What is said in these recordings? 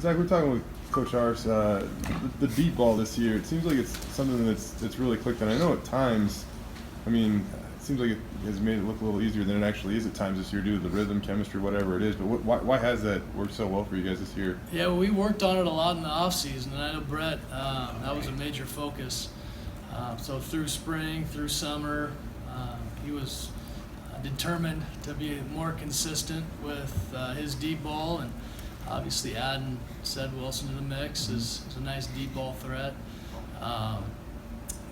Zach, we're talking with Coach Ars. The deep ball this year, it seems like it's something that's really clicked. And I know at times, I mean, it seems like it has made it look a little easier than it actually is at times this year due to the rhythm, chemistry, whatever it is. But why has that worked so well for you guys this year? Yeah, well, we worked on it a lot in the offseason, and I know Brett, that was a major focus. So through spring, through summer, he was determined to be more consistent with his deep ball, and obviously adding Ced Wilson to the mix is a nice deep ball threat.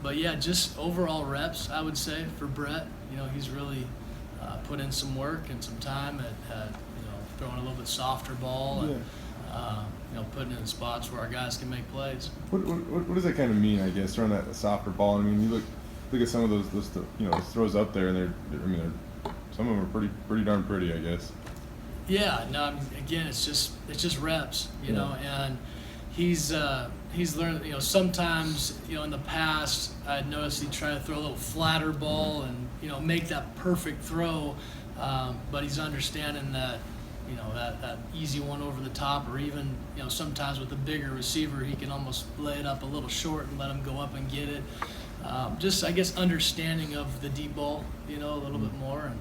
But yeah, just overall reps, I would say, for Brett. He's really put in some work and some time at throwing a little bit softer ball and putting it in spots where our guys can make plays. What does that kind of mean? I guess throwing that softer ball. I mean, you look at some of those throws up there, and they're some of them are pretty darn pretty, I guess. Yeah, no, I mean, again, it's just reps, and he's learned, sometimes, in the past, I'd noticed he'd try to throw a little flatter ball and, make that perfect throw, but he's understanding that, that easy one over the top, or even, sometimes with a bigger receiver, he can almost lay it up a little short and let him go up and get it. Just, I guess, understanding of the deep ball, a little bit more, and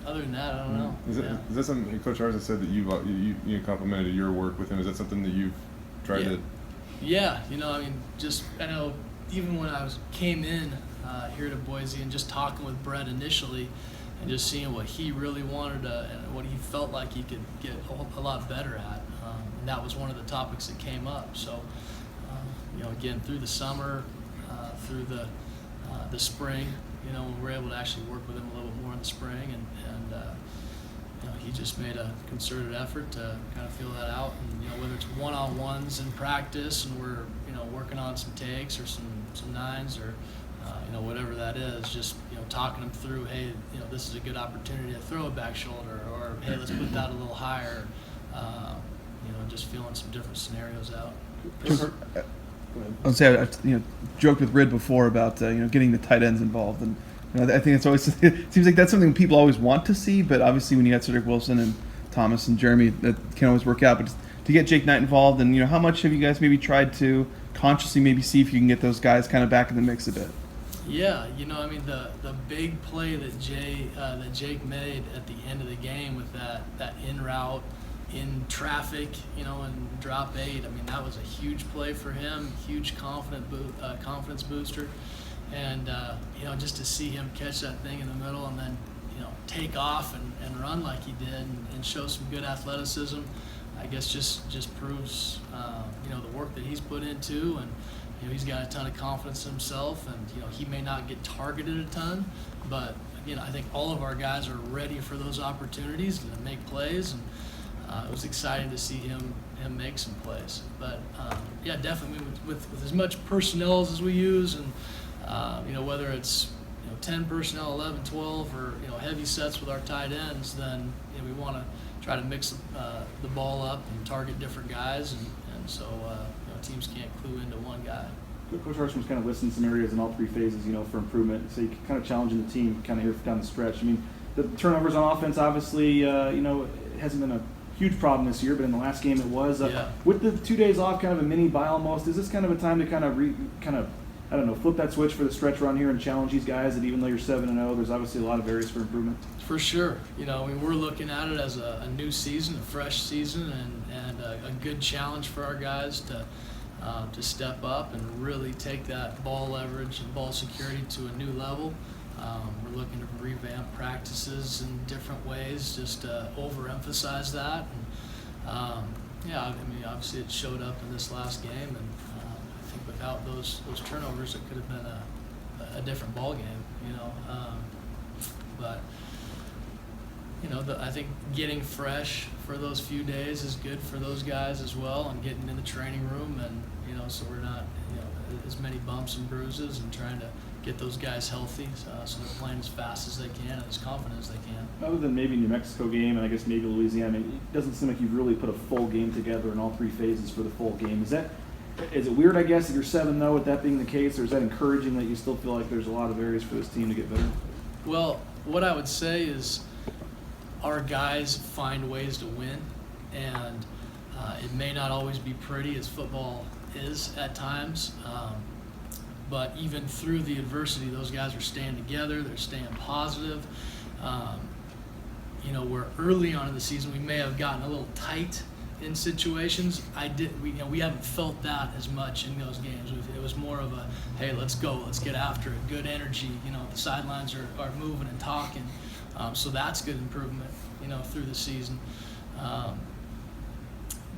other than that, I don't know. Is that something Coach Ars has said that you complimented your work with him? Is that something that you've tried to? Yeah, I know even when I came in here to Boise and just talking with Brett initially, and just seeing what he really wanted and what he felt like he could get a lot better at, and that was one of the topics that came up. So, again, through the summer, through the spring, when we were able to actually work with him a little bit more in the spring, and he just made a concerted effort to kind of feel that out. And whether it's one-on-ones in practice, and we're working on some takes or some nines or whatever that is, just talking them through, hey, this is a good opportunity to throw a back shoulder, or hey, let's put that a little higher. Just feeling some different scenarios out. I would say I joked with Rid before about getting the tight ends involved, and I think it's always it seems like that's something people always want to see, but obviously when you got Cedric Wilson and Thomas and Jeremy, that can't always work out. But to get Jake Knight involved, and how much have you guys maybe tried to consciously maybe see if you can get those guys kind of back in the mix a bit? Yeah, the big play that Jake made at the end of the game with that in route, in traffic, and drop 8. I mean, that was a huge play for him, huge confidence booster, and just to see him catch that thing in the middle and then take off and run like he did and show some good athleticism, I guess just proves the work that he's put into, and he's got a ton of confidence in himself, and he may not get targeted a ton, but again, I think all of our guys are ready for those opportunities to make plays, and it was exciting to see him make some plays. But definitely with as much personnel as we use, and whether it's 10 personnel, 11, 12, or heavy sets with our tight ends, then we want to try to mix the ball up and target different guys, and so teams can't clue into one guy. Coach Ars was kind of listing some areas in all three phases, for improvement. So you kind of challenging the team kind of here down the stretch. I mean, the turnovers on offense, obviously, it hasn't been a huge problem this year, but in the last game it was. With the 2 days off, kind of a mini bye almost, is this kind of a time to kind of flip that switch for the stretch run here and challenge these guys that even though you're 7-0, there's obviously a lot of areas for improvement? For sure. We're looking at it as a new season, a fresh season, and a good challenge for our guys to step up and really take that ball leverage and ball security to a new level. We're looking to revamp practices in different ways, just to overemphasize that. And obviously it showed up in this last game, and I think without those turnovers, it could have been a different ball game. But I think getting fresh for those few days is good for those guys as well, and getting in the training room, and so we're not as many bumps and bruises, and trying to get those guys healthy so they're playing as fast as they can and as confident as they can. Other than maybe New Mexico game and I guess maybe Louisiana, it doesn't seem like you've really put a full game together in all three phases for the full game. Is it weird, I guess, that you're 7-0 with that being the case, or is that encouraging that you still feel like there's a lot of areas for this team to get better? Well, what I would say is our guys find ways to win, and it may not always be pretty, as football is at times, but even through the adversity, those guys are staying together, they're staying positive. Where early on in the season we may have gotten a little tight in situations, we haven't felt that as much in those games. It was more of a, hey, let's go, let's get after it, good energy. The sidelines are moving and talking, so that's good improvement, through the season.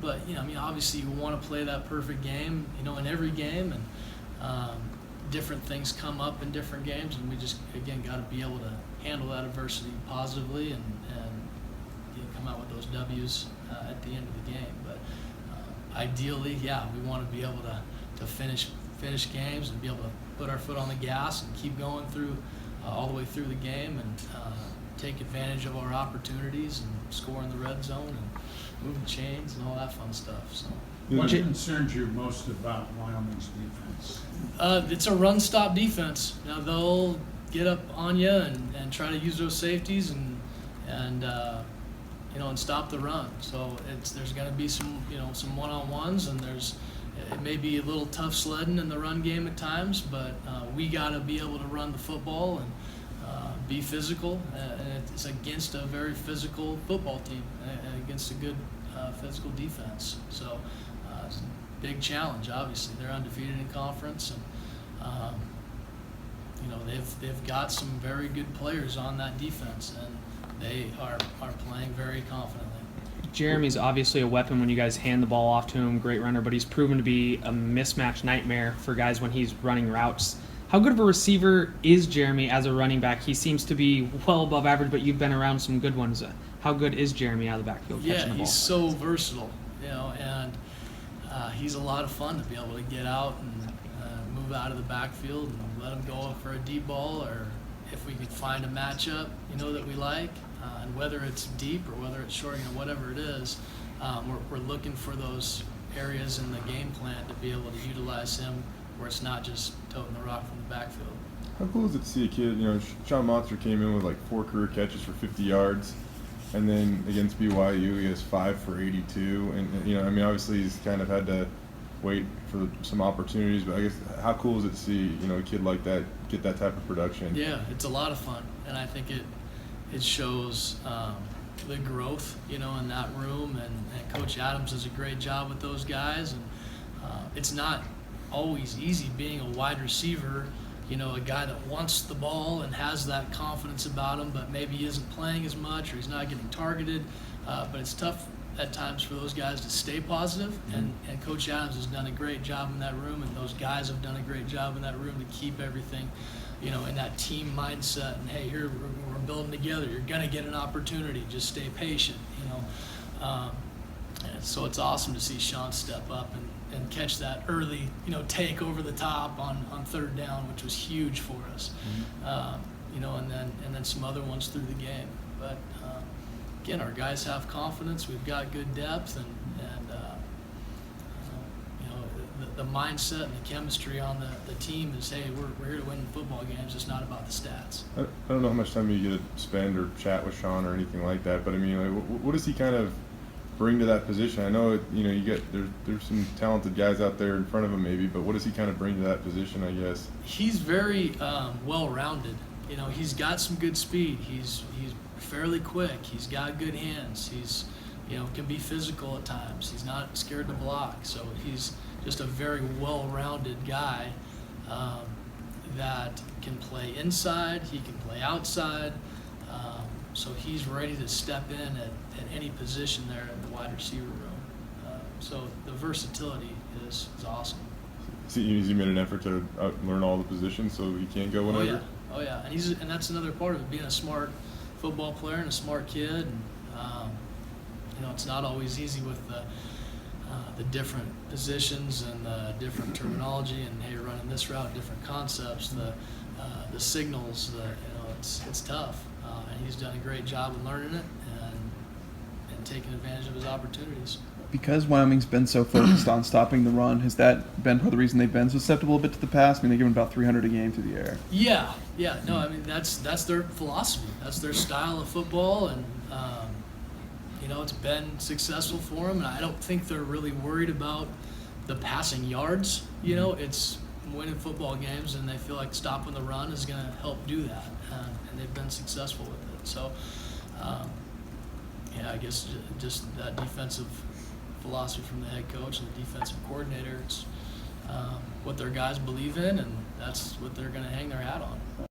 But obviously you want to play that perfect game, in every game, and different things come up in different games, and we just again got to be able to handle that adversity positively and come out with those W's at the end of the game. But ideally, we want to be able to finish games and be able to put our foot on the gas and keep going through all the way through the game and take advantage of our opportunities and score in the red zone and moving chains and all that fun stuff. So. What concerns you most about Wyoming's defense? It's a run-stop defense. They'll get up on you and try to use those safeties and stop the run. So there's going to be some one-on-ones, and it may be a little tough sledding in the run game at times, but we got to be able to run the football and be physical. And it's against a very physical football team and against a good physical defense. So it's a big challenge. Obviously, they're undefeated in conference, and they've got some very good players on that defense, and they are playing very confidently. Jeremy's obviously a weapon when you guys hand the ball off to him, great runner, but he's proven to be a mismatch nightmare for guys when he's running routes. How good of a receiver is Jeremy as a running back? He seems to be well above average, but you've been around some good ones. How good is Jeremy out of the backfield catching the ball? He's so versatile, and he's a lot of fun to be able to get out and move out of the backfield and let him go for a deep ball, or if we can find a matchup, that we like, and whether it's deep or whether it's short, whatever it is, we're looking for those areas in the game plan to be able to utilize him where it's not just toting the rock from the backfield. How cool is it to see a kid, Sean Monster came in with like 4 career catches for 50 yards, and then against BYU he has 5 for 82, and obviously he's kind of had to wait for some opportunities, but I guess how cool is it to see, a kid like that get that type of production? Yeah, it's a lot of fun, and I think it shows the growth, in that room, and Coach Adams does a great job with those guys, and it's not always easy being a wide receiver, a guy that wants the ball and has that confidence about him, but maybe he isn't playing as much or he's not getting targeted, but it's tough at times for those guys to stay positive, and Coach Adams has done a great job in that room, and those guys have done a great job in that room to keep everything, in that team mindset, and hey, here we're building together, you're going to get an opportunity, just stay patient, and so it's awesome to see Sean step up and catch that early, take over the top on 3rd down, which was huge for us, and then some other ones through the game, but again, our guys have confidence. We've got good depth, and the mindset and the chemistry on the team is, hey, we're here to win football games. It's not about the stats. I don't know how much time you get to spend or chat with Sean or anything like that, but what does he kind of bring to that position? I know you get there's some talented guys out there in front of him maybe, but what does he kind of bring to that position? I guess he's very well-rounded. He's got some good speed. He's fairly quick. He's got good hands. He's can be physical at times. He's not scared to block. So he's just a very well-rounded guy that can play inside. He can play outside. So he's ready to step in at any position there in the wide receiver room. So the versatility is awesome. has he made an effort to learn all the positions so he can go whenever? Oh yeah, and that's another part of it, being a smart football player and a smart kid. And, it's not always easy with the different positions and the different terminology and hey, running this route, different concepts, the signals. It's tough, and he's done a great job of learning it and taking advantage of his opportunities. because Wyoming's been so focused on stopping the run, has that been part of the reason they've been susceptible a bit to the pass? I mean, they give them about 300 a game through the air. Yeah. No, I mean that's their philosophy. That's their style of football, and it's been successful for them. And I don't think they're really worried about the passing yards. It's winning football games, and they feel like stopping the run is going to help do that, and they've been successful with it. So, I guess just that defensive philosophy from the head coach and the defensive coordinator, it's what their guys believe in, and that's what they're going to hang their hat on.